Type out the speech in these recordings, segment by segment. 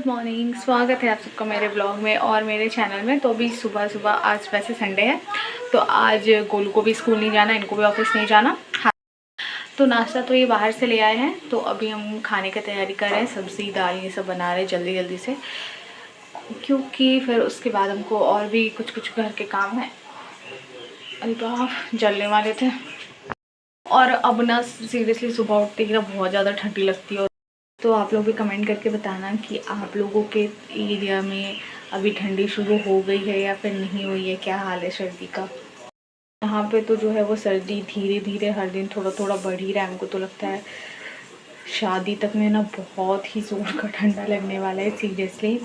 Morning, स्वागत है आप सबका मेरे ब्लॉग में और मेरे चैनल में। तो अभी सुबह सुबह, आज वैसे संडे है तो आज गोलू को भी स्कूल नहीं जाना, इनको भी ऑफिस नहीं जाना। हाँ, तो नाश्ता तो ये बाहर से ले आए हैं। तो अभी हम खाने की तैयारी कर रहे हैं, सब्ज़ी दाल ये सब बना रहे हैं जल्दी जल्दी से, क्योंकि फिर उसके बाद हमको और भी कुछ कुछ घर के काम है। अरे बाप, जलने वाले थे। और अब ना सीरियसली सुबह उठते ही ना बहुत ज़्यादा ठंडी लगती है। तो आप लोग भी कमेंट करके बताना कि आप लोगों के एरिया में अभी ठंडी शुरू हो गई है या फिर नहीं हुई है, क्या हाल है सर्दी का। यहाँ पे तो जो है वो सर्दी धीरे धीरे हर दिन थोड़ा थोड़ा बढ़ ही रहा है। हमको तो लगता है शादी तक में ना बहुत ही जोर का ठंडा लगने वाला है सीरियसली।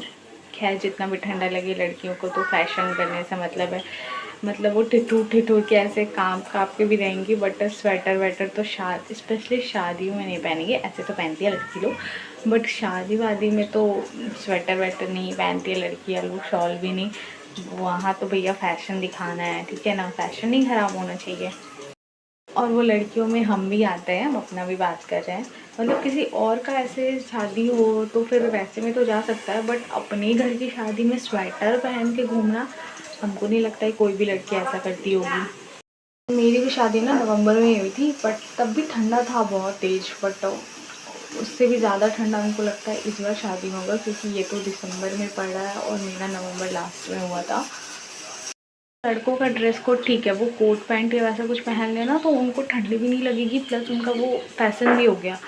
खैर, जितना भी ठंडा लगे, लड़कियों को तो फैशन करने से मतलब है। मतलब वो ठिठुर ठिठुर के ऐसे काम काप के भी रहेंगी, बट स्वेटर वेटर तो स्पेशली शादियों में नहीं पहनेंगे। ऐसे तो पहनती है लड़की लोग, बट शादी वादी में तो स्वेटर वेटर नहीं पहनती है लड़कियाँ लोग, शॉल भी नहीं। वहाँ तो भैया फैशन दिखाना है, ठीक है ना, फैशन नहीं ख़राब होना चाहिए। और वो लड़कियों में हम भी आते हैं, हम अपना भी बात कर रहे हैं। मतलब किसी और का ऐसे शादी हो तो फिर वैसे में तो जा सकता है, बट अपने घर की शादी में स्वेटर पहन के घूमना हमको नहीं लगता है कोई भी लड़की ऐसा करती होगी। मेरी भी शादी ना नवंबर में हुई थी, बट तब भी ठंडा था बहुत तेज़, बट उससे भी ज़्यादा ठंडा हमको लगता है इस बार शादी में होगा, क्योंकि ये तो दिसंबर में पड़ रहा है और मेरा नवंबर लास्ट में हुआ था। लड़कों का ड्रेस कोड ठीक है, वो कोट पैंट या वैसा कुछ पहन लेना तो उनको ठंडी भी नहीं लगेगी, प्लस उनका वो फैशन भी हो गया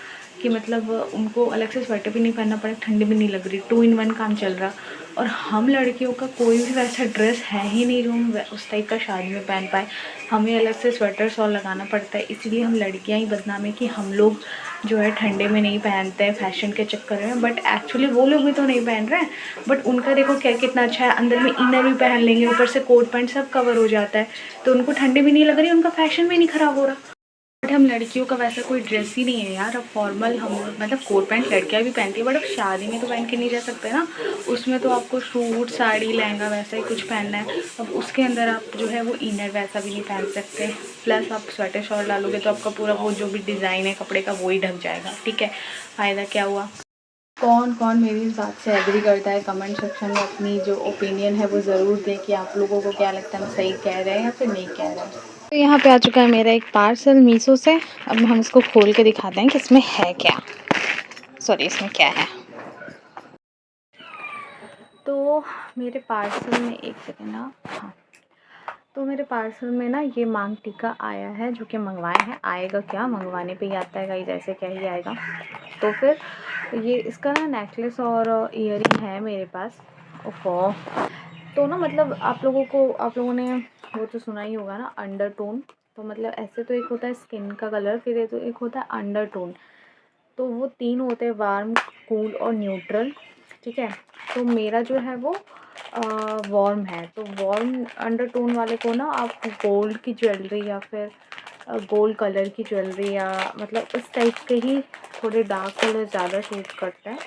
कि मतलब उनको अलग से स्वेटर भी नहीं पहनना पड़े, ठंडी भी नहीं लग रही, 2 in 1 काम चल रहा। और हम लड़कियों का कोई भी वैसा ड्रेस है ही नहीं जो हम उस टाइप का शादी में पहन पाए। हमें अलग से स्वेटर शॉल लगाना पड़ता है, इसलिए हम लड़कियां ही बदनाम है कि हम लोग जो है ठंडे में नहीं पहनते हैं फैशन के चक्कर में। बट एक्चुअली वो लोग भी तो नहीं पहन रहे हैं, बट उनका देखो क्या कितना अच्छा है, अंदर में इनर भी पहन लेंगे, ऊपर से कोट पैंट सब कवर हो जाता है, तो उनको ठंडी भी नहीं लग रही, उनका फैशन भी नहीं ख़राब हो रहा। बट हम लड़कियों का वैसा कोई ड्रेस ही नहीं है यार। अब फॉर्मल हम मतलब कोट पैंट लड़कियां भी पहनती है, बट अब शादी में तो पहन के नहीं जा सकते ना। उसमें तो आपको सूट साड़ी लहंगा वैसा ही कुछ पहनना है। अब उसके अंदर आप जो है वो इनर वैसा भी नहीं पहन सकते, प्लस आप स्वेटर शॉल डालोगे तो आपका पूरा वो जो भी डिज़ाइन है कपड़े का वो ही ढक जाएगा। ठीक है, फ़ायदा क्या हुआ। कौन कौन मेरी इस बात से एग्री करता है, कमेंट सेक्शन में अपनी जो ओपिनियन है वो ज़रूर दें कि आप लोगों को क्या लगता है, हम सही कह रहे हैं या फिर नहीं कह रहे हैं। तो यहाँ पे आ चुका है मेरा एक पार्सल मीशो से। अब हम इसको खोल के दिखाते हैं कि इसमें है क्या, सॉरी इसमें क्या है। तो मेरे पार्सल में एक सेकेंड ना, हाँ, तो मेरे पार्सल में ना ये मांग टीका आया है जो कि मंगवाए हैं। आएगा क्या, मंगवाने पे ही आता है गाइस, ऐसे क्या ही आएगा। तो फिर ये इसका ना नेकलेस और इयररिंग है मेरे पास। ओहो, तो ना मतलब आप लोगों ने वो तो सुना ही होगा ना, अंडरटोन। तो मतलब ऐसे तो एक होता है स्किन का कलर, फिर एक होता है अंडरटोन। तो वो 3 होते हैं, वार्म, कूल और न्यूट्रल। ठीक है, तो मेरा जो है वो वार्म है। तो वार्म अंडरटोन वाले को ना आप गोल्ड की ज्वेलरी या फिर गोल्ड कलर की ज्वेलरी या मतलब इस टाइप के ही थोड़े डार्क कलर ज़्यादा सूट करते हैं।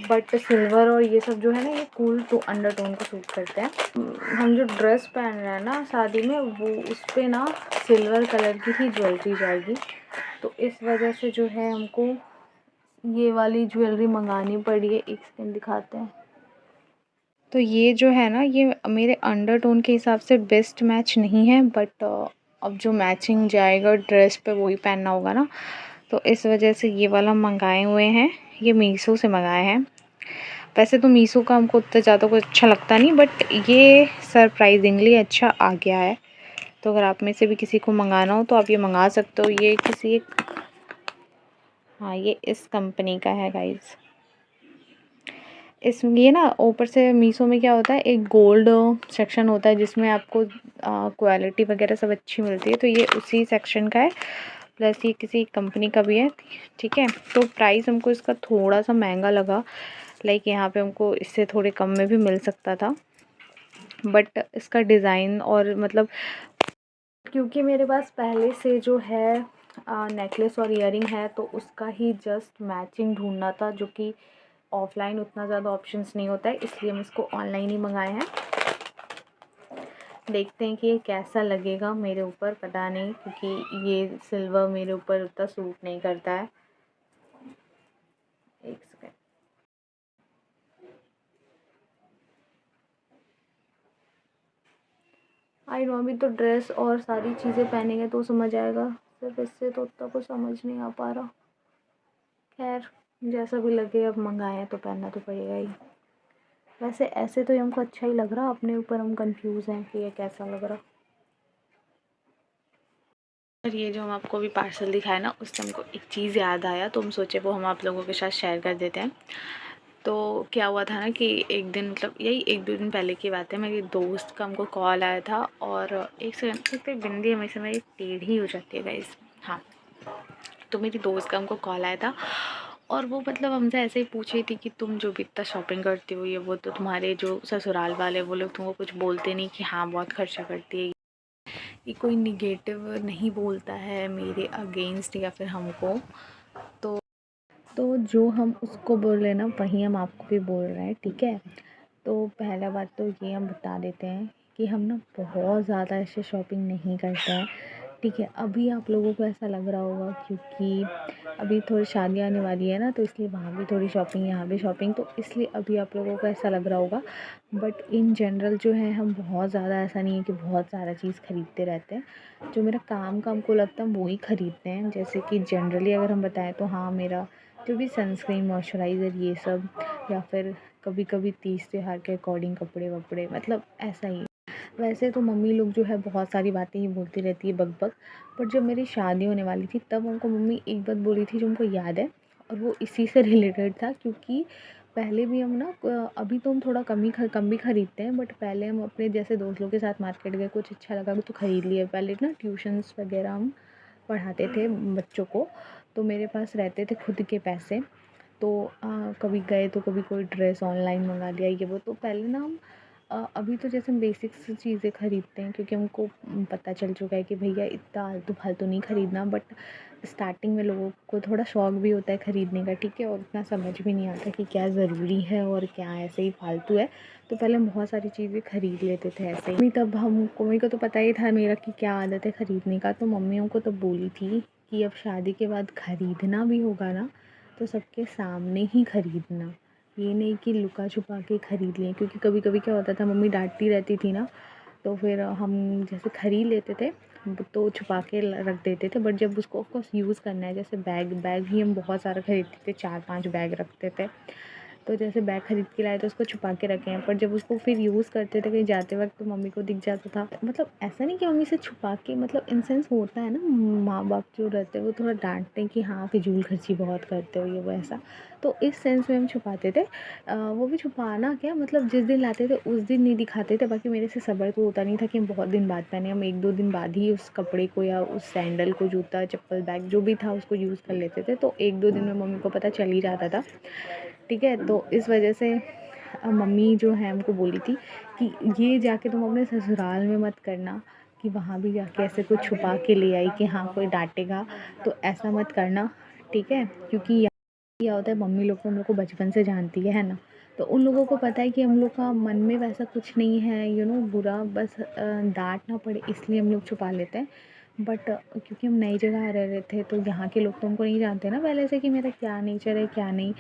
बट सिल्वर और ये सब जो है ना, ये कूल टू अंडरटोन को सूट करते हैं। हम जो ड्रेस पहन रहे हैं ना शादी में, वो उस पर ना सिल्वर कलर की ही ज्वेलरी जाएगी। तो इस वजह से जो है हमको ये वाली ज्वेलरी मंगानी पड़ी है। एक सेकंड दिखाते हैं। तो ये जो है ना, ये मेरे अंडरटोन के हिसाब से बेस्ट मैच नहीं है, बट अब जो मैचिंग जाएगा ड्रेस पे वही पहनना होगा ना, तो इस वजह से ये वाला मंगाए हुए हैं। ये मीशो से मंगाए हैं। वैसे तो मीशो का हमको उतना ज़्यादा कुछ अच्छा लगता नहीं, बट ये सरप्राइजिंगली अच्छा आ गया है। तो अगर आप में से भी किसी को मंगाना हो तो आप ये मंगा सकते हो। ये किसी एक, हाँ, ये इस कंपनी का है गाइस। ये ना ऊपर से मीशो में क्या होता है, एक गोल्ड सेक्शन होता है जिसमें आपको क्वालिटी वगैरह सब अच्छी मिलती है, तो ये उसी सेक्शन का है। प्लस ये किसी कंपनी का भी है। ठीक है, तो प्राइस हमको इसका थोड़ा सा महंगा लगा। लाइक यहाँ पे हमको इससे थोड़े कम में भी मिल सकता था, बट इसका डिज़ाइन और मतलब क्योंकि मेरे पास पहले से जो है नेकलेस और इयररिंग है, तो उसका ही जस्ट मैचिंग ढूंढना था, जो कि ऑफ़लाइन उतना ज़्यादा ऑप्शंस नहीं होता है, इसलिए हम इसको ऑनलाइन ही मंगाए हैं। देखते हैं कि ये कैसा लगेगा मेरे ऊपर, पता नहीं, क्योंकि ये सिल्वर मेरे ऊपर उतना सूट नहीं करता है। एक सेकेंड, आई नो अभी तो ड्रेस और सारी चीज़ें पहनेंगे तो समझ आएगा, सिर्फ इससे तो उतना कुछ समझ नहीं आ पा रहा। खैर जैसा भी लगे, अब मंगाए हैं तो पहनना तो पड़ेगा ही। वैसे ऐसे तो ये हमको अच्छा ही लग रहा, अपने ऊपर हम कंफ्यूज हैं कि ये कैसा लग रहा। और ये जो हम आपको अभी पार्सल दिखाया ना, उससे हमको एक चीज़ याद आया, तो हम सोचे वो हम आप लोगों के साथ शेयर कर देते हैं। तो क्या हुआ था ना कि एक दिन, मतलब यही 1-2 दिन पहले की बात है, मेरी दोस्त का हमको कॉल आया था। और एक सेकंड, एक तो बिंदी हमेशा मेरी टेढ़ी हो जाती है गाइस। हाँ, तो मेरी दोस्त का हमको कॉल आया था और वो मतलब हमसे ऐसे ही पूछ रही थी कि तुम जो भी इतना शॉपिंग करती हो ये वो, तो तुम्हारे जो ससुराल वाले वो लोग तुमको कुछ बोलते नहीं कि हाँ बहुत खर्चा करती है, ये कोई निगेटिव नहीं बोलता है मेरे अगेंस्ट या फिर हमको। तो जो हम उसको बोल रहे हैं ना वही हम आपको भी बोल रहे हैं, ठीक है। तो पहला बात तो ये हम बता देते हैं कि हम ना बहुत ज़्यादा ऐसे शॉपिंग नहीं करते हैं, ठीक है। अभी आप लोगों को ऐसा लग रहा होगा क्योंकि अभी थोड़ी शादियाँ आने वाली है ना, तो इसलिए वहाँ भी थोड़ी शॉपिंग, यहाँ भी शॉपिंग, तो इसलिए अभी आप लोगों को ऐसा लग रहा होगा। बट इन जनरल जो है हम बहुत ज़्यादा, ऐसा नहीं है कि बहुत सारा चीज़ खरीदते रहते हैं। जो मेरा काम का हमको लगता है हम वही खरीदते हैं। जैसे कि जनरली अगर हम बताएं तो हाँ, मेरा जो भी सनस्क्रीन, मॉइस्चराइज़र, ये सब, या फिर कभी कभी तीज त्योहार के अकॉर्डिंग कपड़े वपड़े, मतलब ऐसा ही। वैसे तो मम्मी लोग जो है बहुत सारी बातें ही बोलती रहती है बक, बट जब मेरी शादी होने वाली थी तब उनको मम्मी एक बात बोली थी जो हमको याद है, और वो इसी से रिलेटेड था। क्योंकि पहले भी हम ना, अभी तो हम थोड़ा कम भी खरीदते हैं, बट पहले हम अपने जैसे दोस्त लोग के साथ मार्केट गए, कुछ अच्छा लगा तो ख़रीद लिए। पहले ना ट्यूशन्स वगैरह हम पढ़ाते थे बच्चों को, तो मेरे पास रहते थे खुद के पैसे। तो कभी गए तो कभी कोई ड्रेस ऑनलाइन मंगा लिया ये वो। तो पहले ना हम अभी तो जैसे हम बेसिक्स चीज़ें ख़रीदते हैं क्योंकि हमको पता चल चुका है कि भैया इतना आलतू फालतू नहीं ख़रीदना। बट स्टार्टिंग में लोगों को थोड़ा शौक भी होता है ख़रीदने का, ठीक है, और उतना समझ भी नहीं आता कि क्या ज़रूरी है और क्या ऐसे ही फालतू है। तो पहले हम बहुत सारी चीज़ें ख़रीद लेते थे ऐसे ही। तब हमको, मम्मी को तो पता ही था मेरा कि क्या आदत है ख़रीदने का, तो मम्मियों को तो बोली थी कि अब शादी के बाद ख़रीदना भी होगा ना तो सबके सामने ही ख़रीदना, ये नहीं कि लुका छुपा के ख़रीद लें। क्योंकि कभी कभी क्या होता था, मम्मी डांटती रहती थी ना, तो फिर हम जैसे ख़रीद लेते थे तो छुपा के रख देते थे। बट जब उसको ऑफकोर्स यूज़ करना है, जैसे बैग ही हम बहुत सारा ख़रीदते थे, 4-5 बैग रखते थे। तो जैसे बैग ख़रीद के लाए तो उसको छुपा के रखे हैं, पर जब उसको फिर यूज़ करते थे कहीं जाते वक्त तो मम्मी को दिख जाता था। मतलब ऐसा नहीं कि मम्मी से छुपा के, मतलब इन सेंस होता है ना, माँ बाप जो रहते हैं वो थोड़ा डांटते हैं कि हाँ फिजूल खर्ची बहुत करते हो ये वो ऐसा। तो इस सेंस में हम छुपाते थे। वो भी छुपाना क्या, मतलब जिस दिन लाते थे उस दिन नहीं दिखाते थे। बाकी मेरे से सब्र तो होता नहीं था कि हम बहुत दिन बाद पहने, हम 1-2 दिन बाद ही उस कपड़े को या उस सैंडल को, जूता, चप्पल, बैग जो भी था उसको यूज़ कर लेते थे। तो 1-2 दिन में मम्मी को पता चल ही जाता था, ठीक है। तो इस वजह से मम्मी जो है हमको बोली थी कि ये जाके तुम अपने ससुराल में मत करना, कि वहाँ भी जाके ऐसे कुछ छुपा के ले आई कि हाँ कोई डांटेगा, तो ऐसा मत करना, ठीक है। क्योंकि क्या होता है, मम्मी लोग तो हम लोग को बचपन से जानती है ना, तो उन लोगों को पता है कि हम लोग का मन में वैसा कुछ नहीं है, बुरा, बस डांट ना पड़े इसलिए हम लोग छुपा लेते हैं। बट क्योंकि हम नई जगह रह रहे थे तो यहाँ के लोग तो हमको नहीं जानते ना पहले से कि मेरा क्या नेचर है क्या नहीं।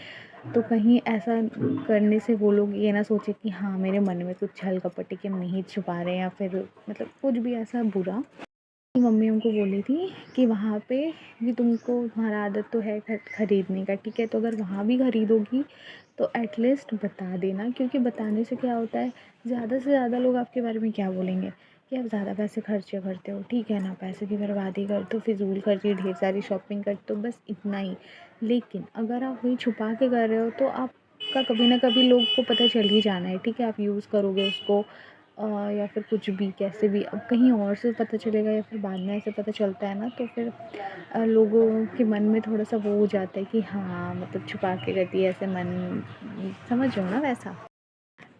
तो कहीं ऐसा करने से वो लोग ये ना सोचे कि हाँ मेरे मन में कुछ छल कपट है कि हम नहीं छुपा रहे हैं, या फिर मतलब कुछ भी ऐसा बुरा। मम्मी हमको बोली थी कि वहाँ पे भी तुमको, तुम्हारा आदत तो है ख़रीदने का, ठीक है, तो अगर वहाँ भी ख़रीदोगी तो एटलीस्ट बता देना। क्योंकि बताने से क्या होता है, ज़्यादा से ज़्यादा लोग आपके बारे में क्या बोलेंगे कि आप ज़्यादा पैसे खर्चे करते हो, ठीक है ना, पैसे की बर्बादी करते हो, फिजूल खर्ची, ढेर सारी शॉपिंग करते हो, बस इतना ही। लेकिन अगर आप वही छुपा के कर रहे हो तो आपका कभी ना कभी लोग को पता चल ही जाना है, ठीक है। आप यूज़ करोगे उसको या फिर कुछ भी कैसे भी, अब कहीं और से पता चलेगा या फिर बाद में ऐसे पता चलता है ना, तो फिर लोगों के मन में थोड़ा सा वो हो जाता है कि हाँ मतलब छुपा के रहती है, ऐसे मन, समझ रहे हो ना वैसा।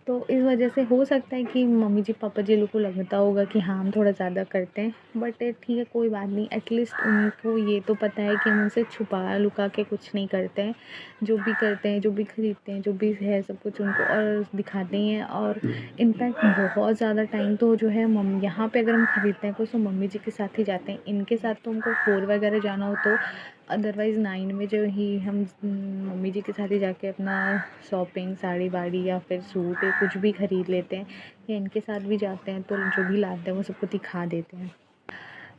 तो इस वजह से हो सकता है कि मम्मी जी पापा जी लोग को लगता होगा कि हाँ हम थोड़ा ज़्यादा करते हैं, बट ठीक है कोई बात नहीं। एटलीस्ट उनको ये तो पता है कि हम उनसे छुपा लुका के कुछ नहीं करते हैं। जो भी करते हैं, जो भी खरीदते हैं, जो भी है सब कुछ उनको और दिखाते हैं। और इनफैक्ट बहुत ज़्यादा टाइम तो जो है यहाँ पे अगर हम खरीदते हैं कुछ तो मम्मी जी के साथ ही जाते हैं। इनके साथ तो हमको 4 वगैरह जाना हो तो अदरवाइज़ 9 में जो ही हम मम्मी जी के साथ ही जाके अपना शॉपिंग साड़ी वाड़ी या फिर सूट या कुछ भी ख़रीद लेते हैं, या इनके साथ भी जाते हैं तो जो भी लाते हैं वो सबको दिखा देते हैं।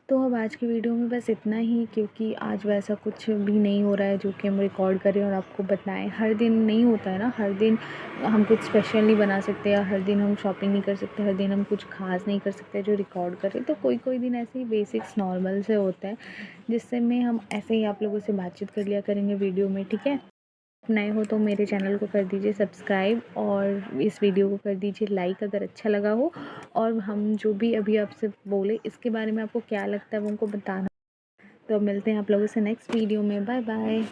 तो अब आज की वीडियो में बस इतना ही, क्योंकि आज वैसा कुछ भी नहीं हो रहा है जो कि हम रिकॉर्ड करें और आपको बताएं। हर दिन नहीं होता है ना, हर दिन हम कुछ स्पेशल नहीं बना सकते, या हर दिन हम शॉपिंग नहीं कर सकते, हर दिन हम कुछ खास नहीं कर सकते जो रिकॉर्ड करें। तो कोई कोई दिन ऐसे ही बेसिक्स नॉर्मल से होता है, जिससे में हम ऐसे ही आप लोगों से बातचीत कर लिया करेंगे वीडियो में, ठीक है। नए हो तो मेरे चैनल को कर दीजिए सब्सक्राइब, और इस वीडियो को कर दीजिए लाइक अगर अच्छा लगा हो। और हम जो भी अभी आपसे बोले इसके बारे में आपको क्या लगता है वो हमको बताना। तो अब मिलते हैं आप लोगों से नेक्स्ट वीडियो में। Bye bye.